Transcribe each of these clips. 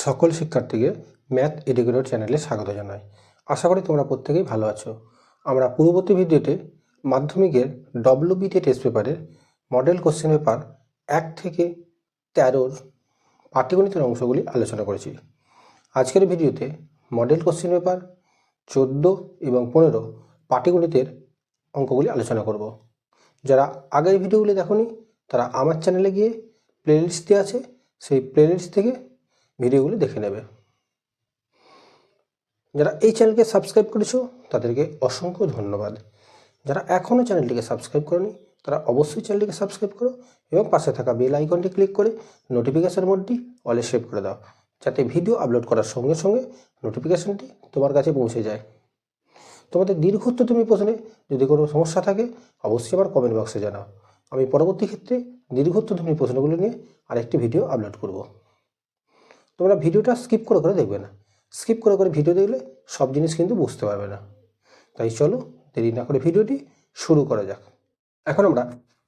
সকল শিক্ষার্থীকে math educator চ্যানেলে স্বাগত জানাই। আশা করি তোমরা প্রত্যেকেই ভালো আছো। আমরা পূর্ববর্তী ভিডিওতে মাধ্যমিকের WBT টেস্ট পেপারের মডেল কোশ্চেন পেপার 1 থেকে 13 পাটিগণিতের অংশগুলি আলোচনা করেছি। আজকের ভিডিওতে মডেল কোশ্চেন পেপার 14 এবং 15 পাটিগণিতের অঙ্কগুলি আলোচনা করব। যারা আগের ভিডিওগুলি দেখোনি তারা আমার চ্যানেলে গিয়ে প্লেলিস্টে আছে, সেই প্লেলিস্ট থেকে ভিডিওগুলি দেখে নেবে। যারা এই চ্যানেলকে সাবস্ক্রাইব করেছো তাদেরকে অসংখ্য ধন্যবাদ। যারা এখনও চ্যানেলটিকে সাবস্ক্রাইব করোনি তারা অবশ্যই চ্যানেলটিকে সাবস্ক্রাইব করো এবং পাশে থাকা বেল আইকনটি ক্লিক করে নোটিফিকেশন মোডটি অলে সেভ করে দাও, যাতে ভিডিও আপলোড করার সঙ্গে সঙ্গে নোটিফিকেশনটি তোমার কাছে পৌঁছে যায়। তোমাদের দীর্ঘত্বতম প্রশ্নে যদি কোনো সমস্যা থাকে অবশ্যই আমার কমেন্ট বক্সে জানাও। আমি পরবর্তী ক্ষেত্রে দীর্ঘত্বতম প্রশ্নগুলো নিয়ে আরেকটি ভিডিও আপলোড করব। তোমরা ভিডিওটা স্কিপ করে করে দেখবে না। স্কিপ করে করে ভিডিও দেখলে সব জিনিস কিন্তু বুঝতে পারবে না। তাই চলো দেরি না করে ভিডিওটি শুরু করা যাক। এখন আমরা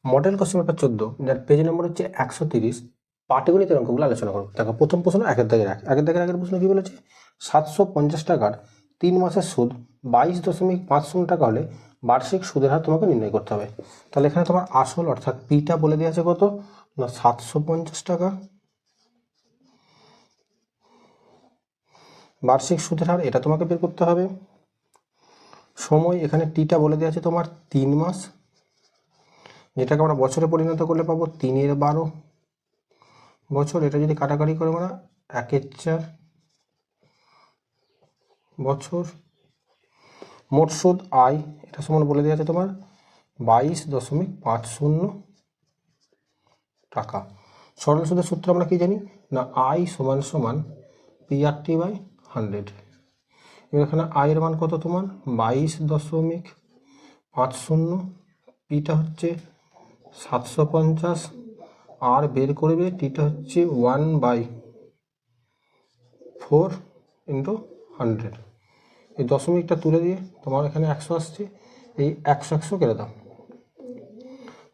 মডেল কোশ্চেন পেপার 14 যার পেজ নম্বর হচ্ছে 130 পাটিগণিতের অঙ্কগুলো আলোচনা করবো। দেখো প্রথম প্রশ্ন একের দাগের আগের প্রশ্ন কি বলেছে? 750 টাকার 3 মাসের সুদ 22.50 টাকা হলে বার্ষিক সুদের হার তোমাকে নির্ণয় করতে হবে। তাহলে এখানে তোমার আসল অর্থাৎ পিটা বলে দেওয়া আছে কত না 750 টাকা, বার্ষিক সুদের হার এটা তোমাকে বের করতে হবে। সময় এখানে টিটা বলে দেওয়া আছে তোমার 3 মাস, যেটাকে আমরা বছরে পরিণত করলে পাবো 3/12 বছর। এটা যদি কাটাকাটি করে আমরা 1/4 বছর। মোট সুদ আয় এটা সমান বলে দেওয়া আছে তোমার 22.50 টাকা। সরল সুদের সূত্র আমরা কি জানি না আই সমান PRT/100। এখানে আয়ের মান কত তোমার 22.50, পিটা হচ্ছে 750 আর বের করবে টিটা হচ্ছে 1/4 × 100। এই দশমিকটা তুলে দিয়ে তোমার এখানে 100 আসছে, এই 100 কেটে দাও।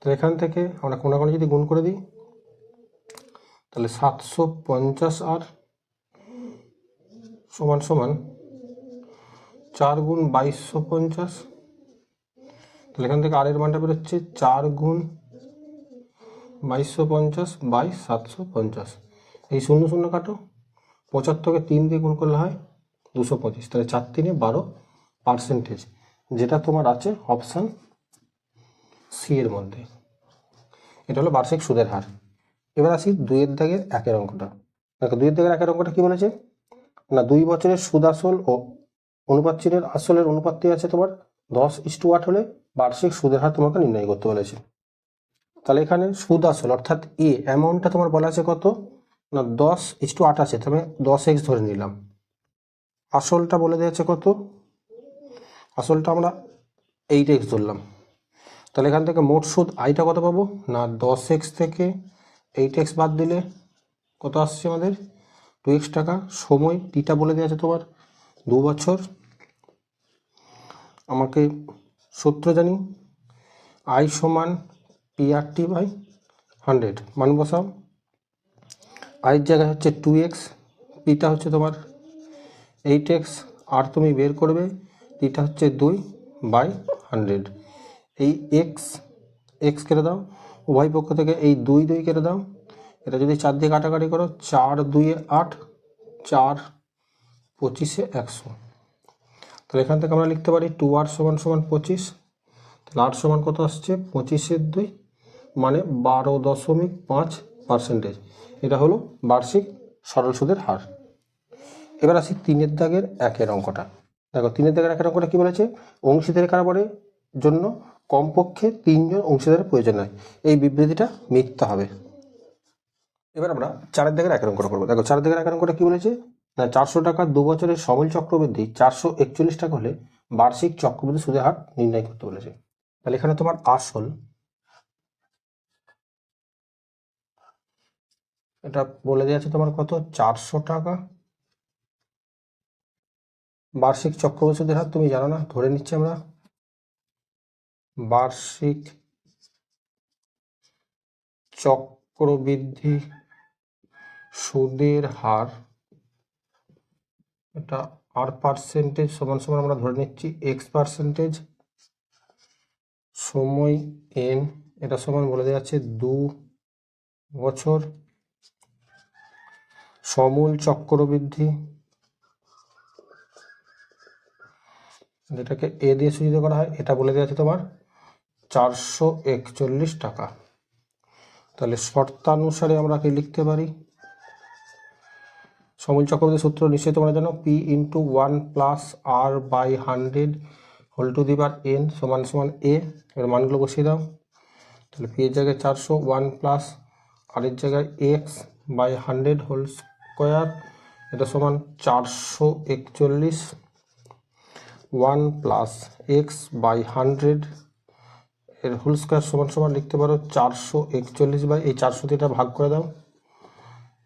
তো এখান থেকে আমরা কোনাকুনি যদি গুণ করে দিই তাহলে 750 আর সমান 4 গুণ 2250। তাহলে এখান থেকে আর এর মানটা বেরোচ্ছে 4 গুণ 2250/750। এই 0 কাটো, 75কে 3 দিয়ে গুণ করলে হয় 225। তাহলে 4 3 12%, যেটা তোমার আছে অপশান সি এর মধ্যে। এটা হলো বার্ষিক সুদের হার। এবার আসি 2 দাগের 1 অঙ্কটা। দেখো 2 দাগের 1 অঙ্কটা কি বলেছে না 2 বছরের সুদ আসল ও অনুপাত চিহ্নের আসলের অনুপাতটি আছে তোমার 10:8 হলে বার্ষিক সুদের হার তোমাকে নির্ণয় করতে বলেছে। তাহলে এখানে সুদ আসল অর্থাৎ এ অ্যামাউন্টটা তোমার বলা আছে কত না 10:8 আছে, তবে 10x ধরে নিলাম। আসলটা বলে দিয়েছে কত, আসলটা আমরা 8x ধরলাম। তাহলে এখান থেকে মোট সুদ আইটা কত পাবো না 10x থেকে 8x বাদ দিলে কত আসছে আমাদের 2x টাকা। সময় টিটা বলে দেওয়া আছে তোমার 2 বছর। আমাকে সূত্র জানি আই সমান PRT/100, মান বসাও। আইয়ের জায়গায় হচ্ছে 2x, পিটা হচ্ছে তোমার 8x, আর তুমি বের করবে পিটা হচ্ছে 2/100। এই x কেটে দাও, উভয় পক্ষ থেকে এই 2 কেটে দাও। এটা যদি 4 দিয়ে কাটাকাটি করো 4 2 8, 4 25 100। তাহলে এখান থেকে আমরা লিখতে পারি 2r = 25। তাহলে r সমান কত আসছে 25/2, মানে 12.5%। এটা হলো বার্ষিক সরল সুদের হার। এবার আসি 3 দাগের 1 অঙ্কটা। দেখো 3 দাগের 1 অঙ্কটা কি বলেছে, অংশীদারি কারবারের জন্য কমপক্ষে 3 জন অংশীদারের প্রয়োজন হয়। এই বিবৃতিটা মিথ্যা হবে। এবার আমরা 4 দাগের 1 অঙ্কটা করবো। দেখো 4 দাগের 1 অঙ্কটা কি বলেছে না 400 টাকা 2 বছরের সময় চক্রবৃদ্ধি 441 টাকা হলে বার্ষিক চক্রবৃদ্ধি সুদের হার নির্ণয় করতে বলেছে। তাহলে এখানে তোমার আসল এটা বলে দেওয়া আছে তোমার কত 400 টাকা, বার্ষিক চক্রবৃদ্ধি সুদের হার তুমি জানো না, ধরে নিচ্ছি আমরা বার্ষিক চক্রবৃদ্ধি সুদের হার এটা আর পার্সেন্টেজ সমান সমান আমরা ধরে নিচ্ছি এক্স পার্সেন্টেজ, সময় এন এটা সমান বলে দেওয়া আছে 2 বছর, সমূল চক্রবৃদ্ধি যেটাকে এ দিয়ে সূচিত করা হয় এটা বলে দেওয়া আছে তোমার 441 টাকা। তাহলে শর্তানুসারে আমরা কি লিখতে পারি, সমূল চক্রবৃদ্ধি সূত্র নিশ্চয়ই তোমরা জানো, P into 1 plus R by 100 whole to the power N সমান সমান এ। এবার মানগুলো বসিয়ে দাও। তাহলে পি এর জায়গায় 400, 1 প্লাস আর এর জায়গায় এক্স বাই 100 হোল স্কোয়ার, এটা সমান 441, 1 প্লাস এক্স বাই 100 এর হোল স্কোয়ার সমান সমান লিখতে পারো 441 বাই এই 400 দিয়ে এটা ভাগ করে দাও।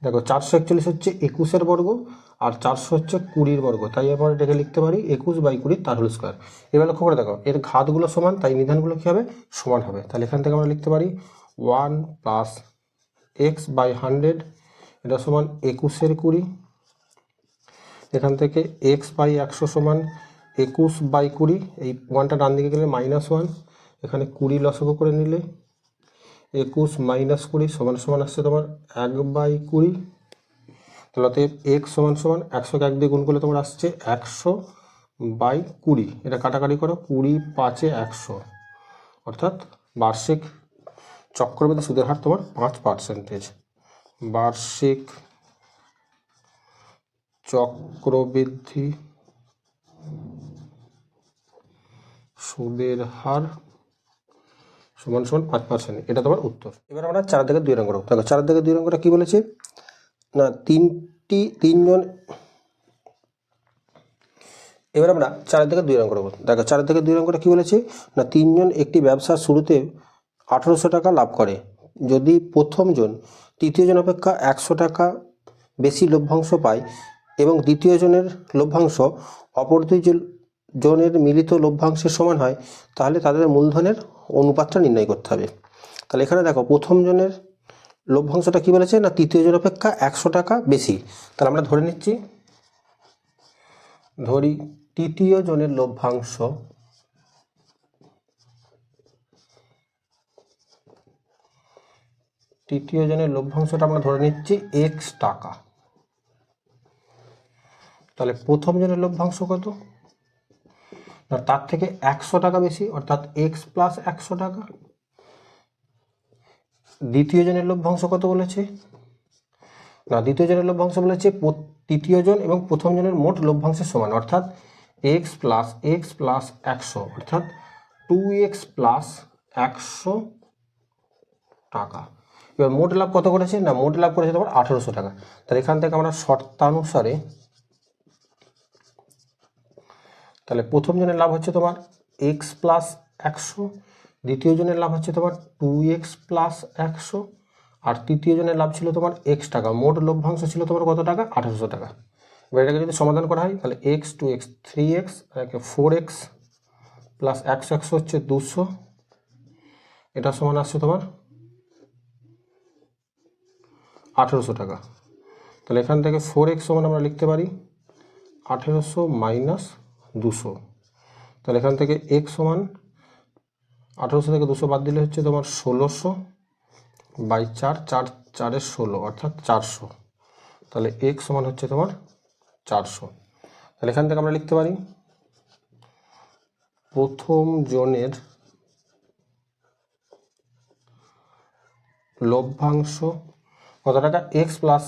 দেখো 441 হচ্ছে 21-এর বর্গ আর 400 হচ্ছে 20-র বর্গ, তাই আমরা এটাকে লিখতে পারি 21/20 তার হোল স্কোয়ার। এবার লক্ষ্য করে দেখো এর ঘাতগুলো সমান, তাই নিধানগুলো কী হবে, সমান হবে। তাহলে এখান থেকে আমরা লিখতে পারি 1 প্লাস এক্স বাই 100 এটা সমান 21/20। এখান থেকে এক্স বাই 100 সমান 21/20, এই 1টা ডান দিকে গেলে -1, এখানে 20 লসাগু করে নিলে 21 - 20 সমান সমান আসছে তোমার 1/20। তাহলে অতএব এক্স সমান সমান 100কে 1 দিয়ে গুণ করলে তোমার আসছে 100/20। এটা কাটাকাটি করো, 20 × 5 = 100, অর্থাৎ বার্ষিক চক্রবৃদ্ধি সুদের হার তোমার 5%। বার্ষিক চক্রবৃদ্ধি সুদের হার সমান সমান 5%, এটা তোমার উত্তর। এবার আমরা 4 থেকে 2 করব। দেখো 4 থেকে 2 অঙ্কটা কি বলেছে না তিনজন, এবার আমরা 4 থেকে 2 করব। দেখো 4 থেকে 2 অঙ্কটা কি বলেছে না 3 জন একটি ব্যবসার শুরুতে 1800 টাকা লাভ করে, যদি প্রথম জন তৃতীয় জন অপেক্ষা 100 টাকা বেশি লভ্যাংশ পায় এবং দ্বিতীয় জনের লভ্যাংশ অপর 2 জনের মিলিত লভ্যাংশের সমান হয়, তাহলে তাদের মূলধনের অনুপাতটা নির্ণয় করতে হবে। তাহলে এখানে দেখো প্রথম জনের লভ্যাংশটা কি বলেছে না তৃতীয় জন অপেক্ষা 100 টাকা বেশি। তাহলে আমরা ধরে নিচ্ছি, ধরি তৃতীয় জনের লভ্যাংশ লভ্যাংশটা আমরা ধরে নিচ্ছি এক্স টাকা। তাহলে প্রথম জনের লভ্যাংশ কত না তার থেকে 100 টাকা বেশি, অর্থাৎ এক্স প্লাস 100 টাকা। দ্বিতীয় জনের লভ্যাংশ কত বলেছে না দ্বিতীয় জনের লভ্যাংশ বলেছে তৃতীয় জন এবং প্রথম জনের মোট লভ্যাংশের সমান, অর্থাৎ এক্স প্লাস 100, অর্থাৎ 2x প্লাস 100 টাকা। এবার মোট লাভ কত করেছে না মোট লাভ করেছে তোমার 1800 টাকা। তাহলে এখান থেকে আমরা শর্তানুসারে, তাহলে প্রথম জনের লাভ হচ্ছে তোমার এক্স প্লাস 100, দ্বিতীয় জনের লাভ হচ্ছে তোমার 2x প্লাস 100, আর তৃতীয় জনের লাভ ছিল তোমার x টাকা। মোট লভ্যাংশ ছিল তোমার কত টাকা 1800 টাকা। এবার এটাকে যদি সমাধান করা হয় তাহলে x 2x 3x 4x plus 100 হচ্ছে 200, এটা সমান আসছে তোমার 1800 টাকা। তাহলে এখান থেকে 4x সমান আমরা লিখতে পারি 1800 মাইনাস 200। তাহলে এখান থেকে x সমান 1800 থেকে 200 বাদ দিলে হচ্ছে তোমার 1600/4, 4 4 16, অর্থাৎ 400। তাহলে x সমান হচ্ছে তোমার 400। তাহলে এখান থেকে আমরা লিখতে পারি প্রথম জনের লভ্যাংশ কত টাকা এক্স প্লাস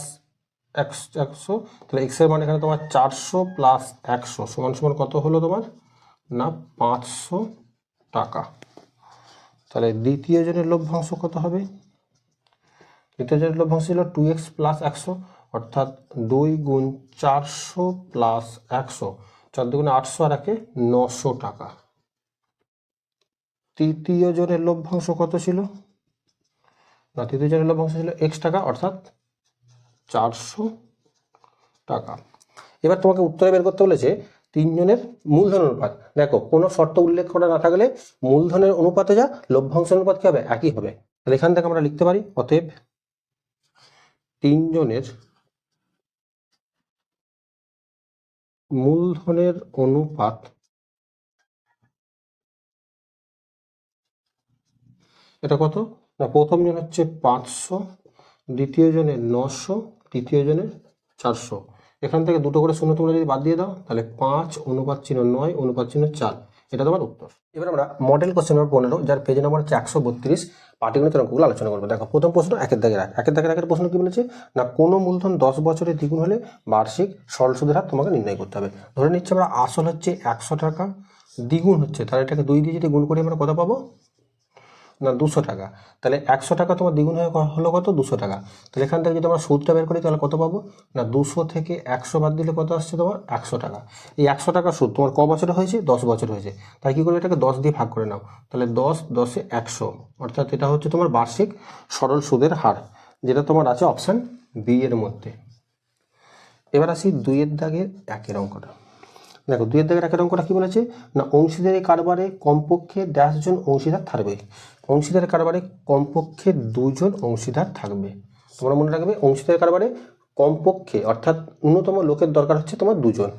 100। তাহলে এক্স এর মানে এখানে তোমার 400 প্লাস 100 সমান সমান কত হলো তোমার না 500 টাকা। তাহলে দ্বিতীয় জনের লভ্যাংশ কত হবে, দ্বিতীয় জনের লভ্যাংশ ছিল 2x প্লাস 100, অর্থাৎ 2 × 400 প্লাস 100, 4 × 800 আর 1 900 টাকা। তৃতীয় জনের লভ্যাংশ কত ছিল না তৃতীয় জনের লভ্যাংশ ছিল x টাকা, অর্থাৎ 400 টাকা। এবার তোমাকে উত্তরে বের করতে বলেছে 3 জনের মূলধন অনুপাত। দেখো কোনো শর্ত উল্লেখ করা না থাকলে মূলধনের অনুপাতে যা লভ্যাংশ অনুপাত কি হবে একই হবে। তাহলে এখান থেকে আমরা লিখতে পারি অতএব 3 জনের মূলধনের অনুপাত এটা কত না, প্রথম জন হচ্ছে 500, দ্বিতীয় জনের 900, তৃতীয় জনের 400। এখান থেকে দুটো করে শূন্য তোমরা যদি বাদ দিয়ে দাও তাহলে 5:9:4 এটা তোমার উত্তর। এবার আমরা মডেল কোশ্চেন নম্বর 15 যার পেজ নম্বর হচ্ছে 132 পাটিগণিতের অঙ্কগুলো আলোচনা করবো। দেখো প্রথম প্রশ্ন একের দাগের প্রশ্ন কি বলেছে না, কোনো মূলধন 10 বছরে দ্বিগুণ হলে বার্ষিক সরল সুদের হার তোমাকে নির্ণয় করতে হবে। ধরে নিচ্ছে আমরা আসল হচ্ছে 100 টাকা, দ্বিগুণ হচ্ছে তাহলে এটাকে 2 দিয়ে যদি গুণ করি আমরা কত পাবো না 200 টাকা। তাহলে 100 টাকা তোমার দ্বিগুণ হলো কত 200 টাকা। তাহলে এখান থেকে যদি আমরা সুদটা বের করি তাহলে কত পাবো না 200 থেকে 100 বাদ দিলে কত আসছে তোমার 100 টাকা। এই 100 টাকা সুদ তোমার ক বছরে হয়েছে 10 বছর হয়েছে, তাই কি করবে এটাকে 10 দিয়ে ভাগ করে নাও। তাহলে 10 10 এ 100, অর্থাৎ এটা হচ্ছে তোমার বার্ষিক সরল সুদের হার, যেটা তোমার আছে অপশান বি এর মধ্যে। এবার আসি 2 দাগের 1 অঙ্কটা। দেখো 2 দাগের 1 অঙ্কটা কি বলেছে না, অংশীদারি কারবারে কমপক্ষে 10 জন অংশীদার থাকবে। অংশীদার কারবারে কমপক্ষে 2 জন অংশীদার থাকবে। তোমরা মনে রাখবে অংশীদার কারবারে কমপক্ষে অর্থাৎ ন্যূনতম লোকের দরকার হচ্ছে তোমার 2 জন।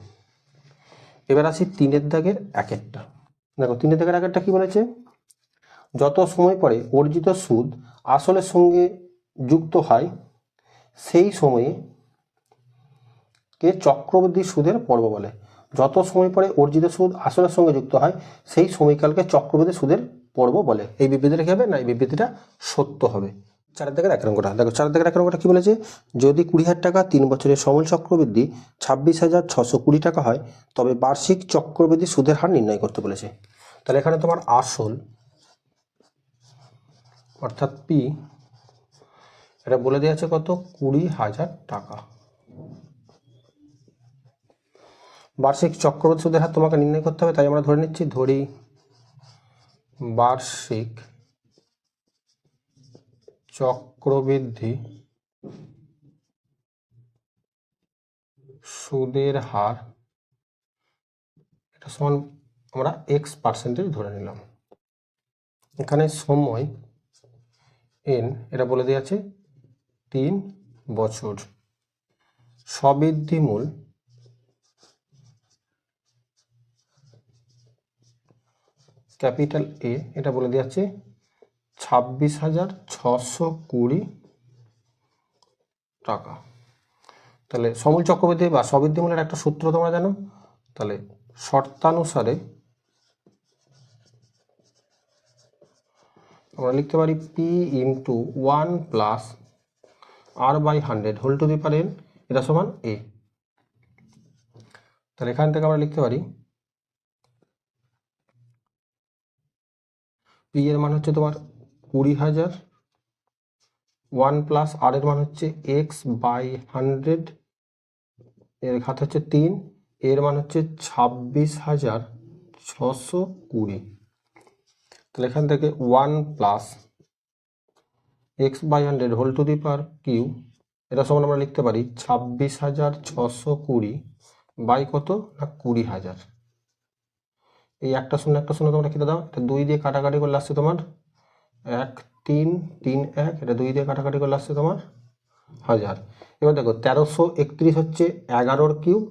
এবার আসি 3 দাগের 1টা। দেখো 3 দাগের 1টা কি বলেছে, যত সময় পরে অর্জিত সুদ আসলের সঙ্গে যুক্ত হয় সেই সময়ে কে চক্রবৃদ্ধি সুদের পর্ব বলে। যত সময় পরে অর্জিত সুদ আসলের সঙ্গে যুক্ত হয় সেই সময়কালকে চক্রবৃদ্ধি সুদের পর্ব বলে। এই বিবৃতিটা কি হবে না, এই বিবৃতিটা সত্য হবে। 4 দাগের 1 অঙ্কটা দেখো, 4 দাগের 1 অঙ্কটা কি বলেছে, যদি 20,000 টাকা 3 বছরের সময় চক্রবৃদ্ধি 26,620 টাকা হয় তবে বার্ষিক চক্রবৃদ্ধি সুদের হার নির্ণয় করতে বলেছে। তাহলে এখানে তোমার আসল অর্থাৎ পি এটা বলে দেওয়া আছে কত 20,000 টাকা। বার্ষিক চক্রবৃদ্ধি সুদের হার তোমাকে নির্ণয় করতে হবে, তাই আমরা ধরে নিচ্ছি ধরি বার্ষিক চক্রবৃদ্ধি সুদের হার এটা সমান আমরা x% ধরে নিলাম। এখানে সময় n এটা বলে দেওয়া আছে 3 বছর, সবৃদ্ধিমূল ক্যাপিটাল A এটা বলে দেওয়া আছে 26,620 টাকা। তাহলে সমূল চক্রবৃদ্ধি বা সবৃদ্ধিমূলের একটা সূত্র তোমরা জানো, তাহলে শর্তানুসারে আমরা লিখতে পারি P × 1 + R/100 whole to the power n এটা সমান A। তাহলে এখান থেকে আমরা লিখতে পারি P এর মান হচ্ছে তোমার 20,000, 1 + R এর মান হচ্ছে x/100, এর ঘাত হচ্ছে 3, এর মান হচ্ছে 26,620। তাহলে এখান থেকে 1 + x/100 whole to the power Q এটা সমান আমরা লিখতে পারি 26,620 বাই কত না 20,000। এই একটা শূন্য তোমরা কেটে দাও, এটা 2 দিয়ে কাটাকাটি করলে আসছে তোমার 1 3 3 1, এটা 2 দিয়ে কাটাকাটি করলে আসছে তোমার 1000। এবার দেখো 1331 হচ্ছে 11-র কিউব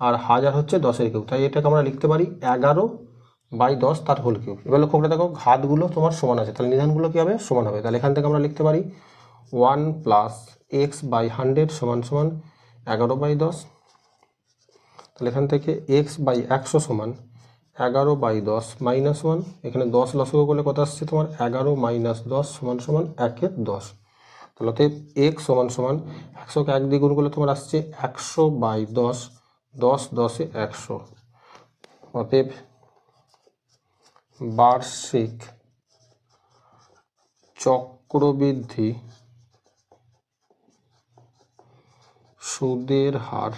আর 1000 হচ্ছে 10-এর কিউব, তাই এটাকে আমরা লিখতে পারি 11/10 তার হোল কিউব। এবার লক্ষ্য করে দেখো ঘাতগুলো তোমার সমান আছে, তাহলে নিধানগুলো কি হবে সমান হবে। তাহলে এখান থেকে আমরা লিখতে পারি 1 + x/100 সমান 11/10। তাহলে এখান থেকে x/100 সমান 11/10 - 1, এখানে 10 লসাগু করলে কত আসছে তোমার 11 - 10 সমান 1/10। তাহলে অতএব x সমান 100কে 1 দিয়ে গুণ করলে তোমার আসছে 100/10, 10 10 এ 100। অতএব বার্ষিক চক্রবৃদ্ধি সুদের হার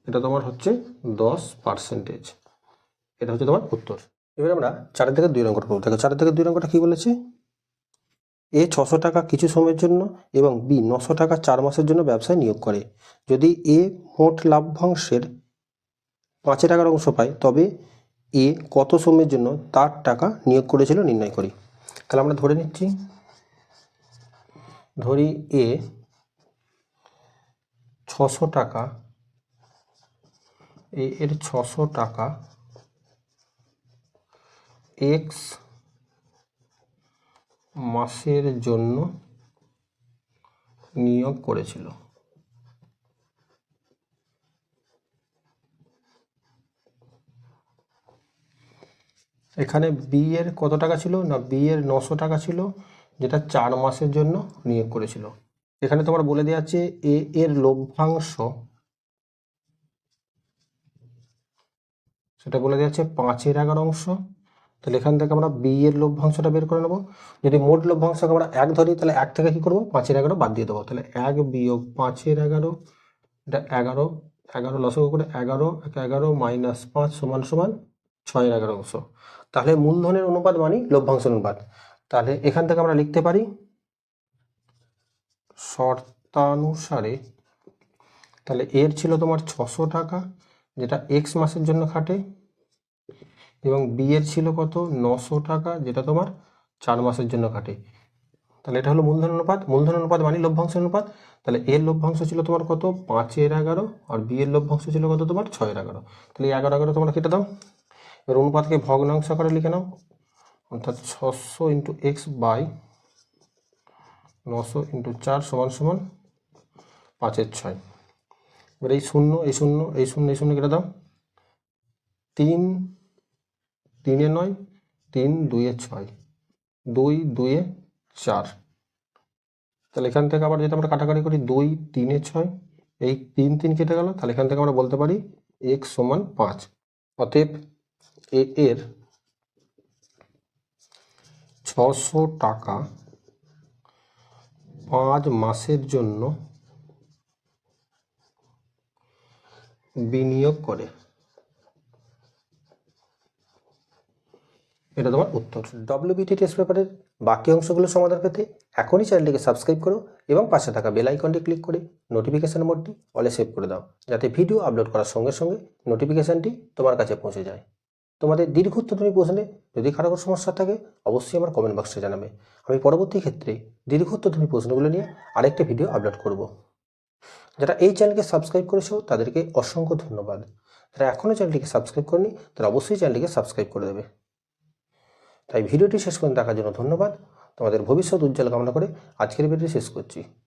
এটা তোমার হচ্ছে 10%। এটা হচ্ছে তোমার উত্তর। এবার আমরা 4 থেকে 2 অঙ্কটা করব। দেখো 4 থেকে 2 অঙ্কটা কি বলেছে, A 600 টাকা কিছু সময়ের জন্য এবং B 900 টাকা 4 মাসের জন্য ব্যবসায় নিয়োগ করে। যদি A মোট লাভ্যাংশের 5 টাকার অংশ পায় তবে A কত সময়ের জন্য তার টাকা নিয়োগ করেছিল নির্ণয় করি। তাহলে আমরা ধরে নিচ্ছি ধরি A 600 টাকা, এর 600 টাকা এক্স মাসের জন্য নিয়োগ করেছিল। এখানে বি এর কত টাকা ছিল না, বি এর 900 টাকা ছিল, যেটা 4 মাসের জন্য নিয়োগ করেছিল। এখানে তোমার বলে দেওয়া আছে এ এর লভ্যাংশ, সেটা বলে দেওয়া আছে 5/11 তাহলে এখান থেকে আমরা বি এর লভ্যাংশটা বের করে নেবো। যদি মোট লভ্যাংশকে আমরা 1 ধরি, তাহলে 1 থেকে কি করবো, 5/11 বাদ দিয়ে দেবো। তাহলে 1 বিয়োগ 5/11, এটা 11, 11 লসাগু করে 11, 11 মাইনাস 5 সমান সমান 6/11। তাহলে মূলধনের অনুপাত মানে লভ্যাংশ অনুপাত। তাহলে এখান থেকে আমরা লিখতে পারি শর্তানুসারে, তাহলে এর ছিল তোমার 600 টাকা, যেটা এক্স মাসের জন্য খাটে, এবং বি এর ছিল কত, 900 টাকা, যেটা তোমার 4 মাসের জন্য খাটে। তাহলে এটা হলো মূলধন অনুপাত। মূলধন অনুপাত মানে লভ্যাংশ অনুপাত। তাহলে এর লভ্যাংশ ছিল তোমার কত, 5/11, আর বি এর লভ্যাংশ ছিল কত তোমার 6/11। তাহলে 11 তোমরা কেটে দাও। এবার অনুপাতকে ভগ্নাংশ আকারে লিখে নাও, অর্থাৎ 600 ইন্টু এক্স বাই 900 ইন্টু 4 সমান সমান 5/6। এবার এই শূন্য এই শূন্য এই শূন্য এই শূন্য কেটে দাও, 3 3 9, 3 2 6, 2 2 4। তাহলে এখান থেকে আবার যদি আমরা কাটাকাটি করি, 2 3 6, এই 3 3 কেটে গেল। তাহলে এখান থেকে আমরা বলতে পারি x সমান 5। অতএব এ এর 600 টাকা 5 মাসের জন্য বিনিয়োগ করে। এটা তোমার উত্তর। WBT টেস্ট পেপারের বাকি অংশগুলো সমাধান পেতে এখনই চ্যানেলটিকে সাবস্ক্রাইব করো এবং পাশে থাকা বেল আইকনটি ক্লিক করে নোটিফিকেশন মোডটি অলে সেভ করে দাও, যাতে ভিডিও আপলোড করার সঙ্গে সঙ্গে নোটিফিকেশনটি তোমার কাছে পৌঁছে যায়। তোমাদের দীর্ঘ উত্তরণী প্রশ্নে যদি কারো কোনো সমস্যা থাকে, অবশ্যই আমার কমেন্ট বক্সে জানাবে। আমি পরবর্তী ক্ষেত্রে দীর্ঘ উত্তরণী প্রশ্নগুলো নিয়ে আরেকটা ভিডিও আপলোড করব। যারা এই চ্যানেলকে সাবস্ক্রাইব করেছো তাদেরকে অসংখ্য ধন্যবাদ। যারা এখনও চ্যানেলটিকে সাবস্ক্রাইব করেনি তারা অবশ্যই চ্যানেলটিকে সাবস্ক্রাইব করে দেবে। তাই ভিডিওটি শেষ পর্যন্ত দেখার জন্য ধন্যবাদ। তোমাদের ভবিষ্যৎ উজ্জ্বল কামনা করে আজকের ভিডিওটি শেষ করছি।